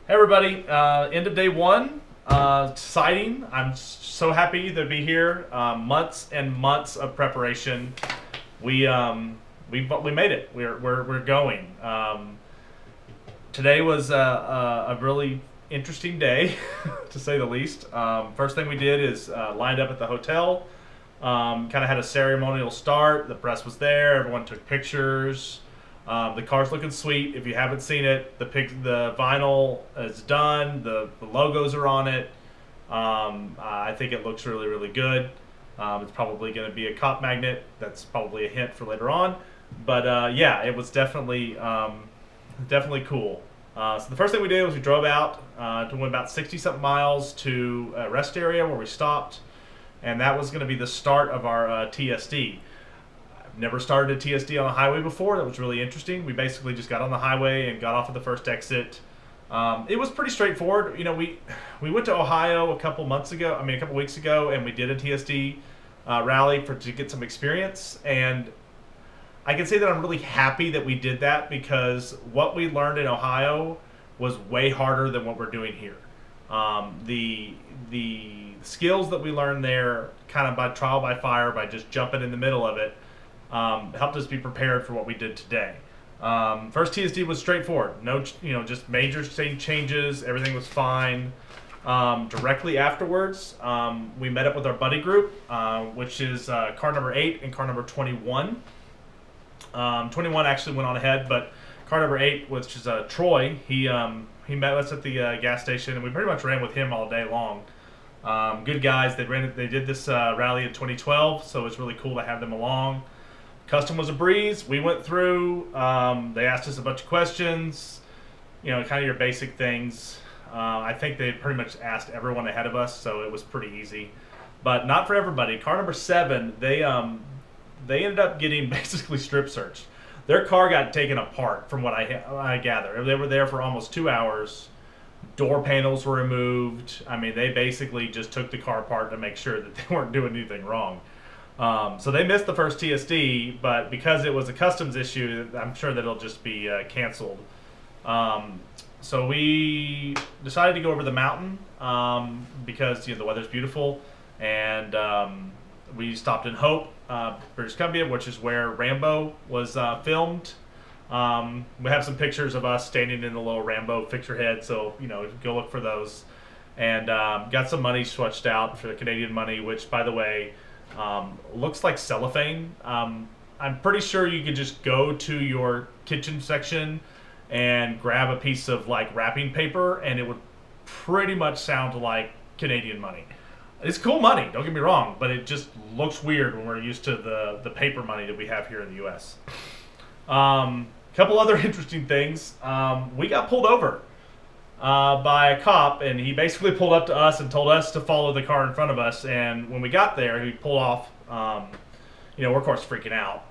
Hey everybody, end of day one. Exciting. I'm so happy to be here. Months and months of preparation. We made it. We're going. Today was a really interesting day, to say the least. First thing we did is lined up at the hotel. Kind of had a ceremonial start. The press was there. Everyone took pictures. The car's looking sweet. If you haven't seen it, the vinyl is done. The logos are on it. I think it looks really, really good. It's probably going to be a cop magnet. That's probably a hint for later on. But yeah, it was definitely cool. So the first thing we did was we drove out to went about 60-something miles to a rest area where we stopped. And that was going to be the start of our TSD. Never started a TSD on a highway before. That was really interesting. We basically just got on the highway and got off at the first exit. It was pretty straightforward. You know, we went to Ohio a couple weeks ago, and we did a TSD rally to get some experience. And I can say that I'm really happy that we did that because what we learned in Ohio was way harder than what we're doing here. The skills that we learned there, kind of by trial by fire, by just jumping in the middle of it, helped us be prepared for what we did today. First TSD was straightforward. No, just major changes. Everything was fine. Directly afterwards, we met up with our buddy group, which is car number 8 and car number 21. 21 actually went on ahead, but car number 8, which is Troy, he met us at the gas station, and we pretty much ran with him all day long. Good guys. They did this rally in 2012, so it's really cool to have them along. Custom was a breeze. We went through. They asked us a bunch of questions, kind of your basic things. I think they pretty much asked everyone ahead of us, so it was pretty easy. But not for everybody. Car number 7, they ended up getting basically strip searched. Their car got taken apart, from what I gather. They were there for almost 2 hours. Door panels were removed. I mean, they basically just took the car apart to make sure that they weren't doing anything wrong. So they missed the first TSD, but because it was a customs issue, I'm sure that it'll just be canceled. So we decided to go over the mountain because the weather's beautiful, and we stopped in Hope, British Columbia, which is where Rambo was filmed. We have some pictures of us standing in the little Rambo figurehead, so go look for those. And got some money swatched out for the Canadian money, which, by the way, looks like cellophane. I'm pretty sure you could just go to your kitchen section and grab a piece of wrapping paper, and it would pretty much sound like Canadian money. It's cool money, don't get me wrong, but it just looks weird when we're used to the paper money that we have here in the U.S. Couple other interesting things. We got pulled over by a cop, and he basically pulled up to us and told us to follow the car in front of us. And when we got there, he pulled off. We're of course freaking out.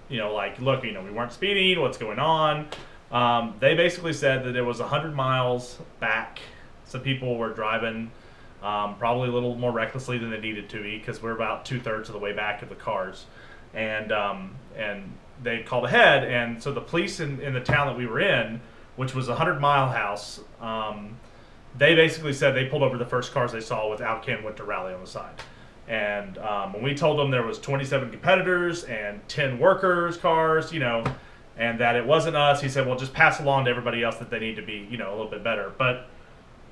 Look, we weren't speeding. What's going on? They basically said that it was 100 miles back. Some people were driving probably a little more recklessly than they needed to be, because we're about 2/3 of the way back of the cars, and they called ahead. And so the police in the town that we were in, which was a 100-mile house, they basically said they pulled over the first cars they saw with Alcan winter rally on the side. And when we told them there was 27 competitors and 10 workers' cars, and that it wasn't us, he said, well, just pass along to everybody else that they need to be, a little bit better. But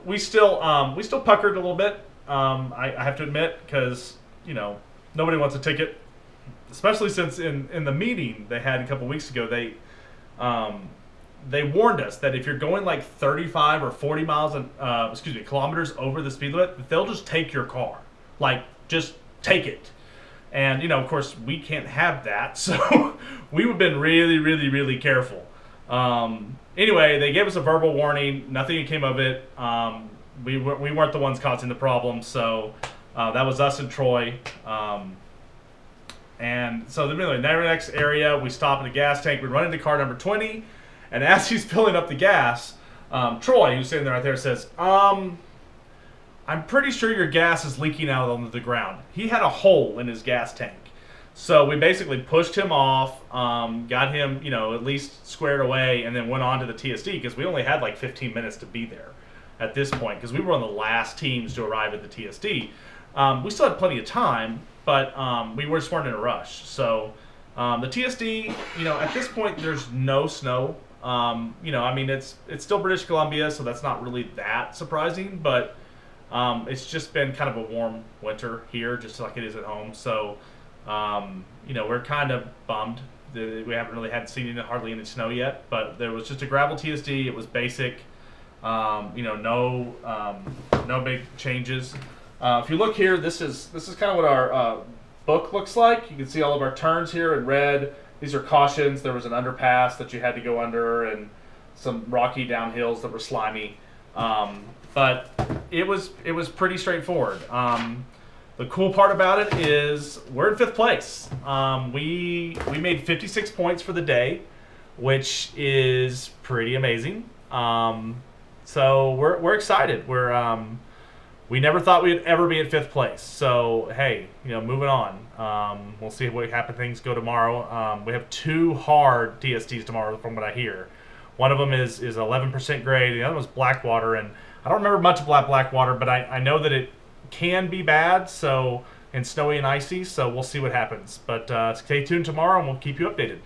we still puckered a little bit, I have to admit, because, nobody wants a ticket, especially since in the meeting they had a couple weeks ago, they warned us that if you're going 35 or 40 kilometers over the speed limit, they'll just take your car. Just take it. And, of course, we can't have that, so we've been really, really, really careful. Anyway, they gave us a verbal warning. Nothing came of it. We weren't the ones causing the problem, so that was us and Troy. And so the next area, we stop at a gas tank. We run into car number 20, and as he's filling up the gas, Troy, who's sitting there right there, says, I'm pretty sure your gas is leaking out onto the ground. He had a hole in his gas tank. So we basically pushed him off, got him, at least squared away, and then went on to the TSD because we only had like 15 minutes to be there at this point because we were one of the last teams to arrive at the TSD. We still had plenty of time, but we just weren't in a rush. So the TSD, at this point, there's no snow. It's still British Columbia, so that's not really that surprising, but it's just been kind of a warm winter here, just like it is at home. So, we're kind of bummed that we haven't really seen hardly any snow yet, but there was just a gravel TSD. It was basic, no big changes. If you look here, this is kind of what our book looks like. You can see all of our turns here in red. These are cautions. There was an underpass that you had to go under and some rocky downhills that were slimy. But it was pretty straightforward. The cool part about it is we're in 5th place. We made 56 points for the day, which is pretty amazing. So we're excited. We never thought we'd ever be in 5th place. So hey, moving on. We'll see what happen. Things go tomorrow. We have 2 hard TSDs tomorrow, from what I hear. One of them is 11% grade. The other one's Blackwater, and I don't remember much about Blackwater, but I know that it can be bad, and snowy and icy. So we'll see what happens. But stay tuned tomorrow, and we'll keep you updated.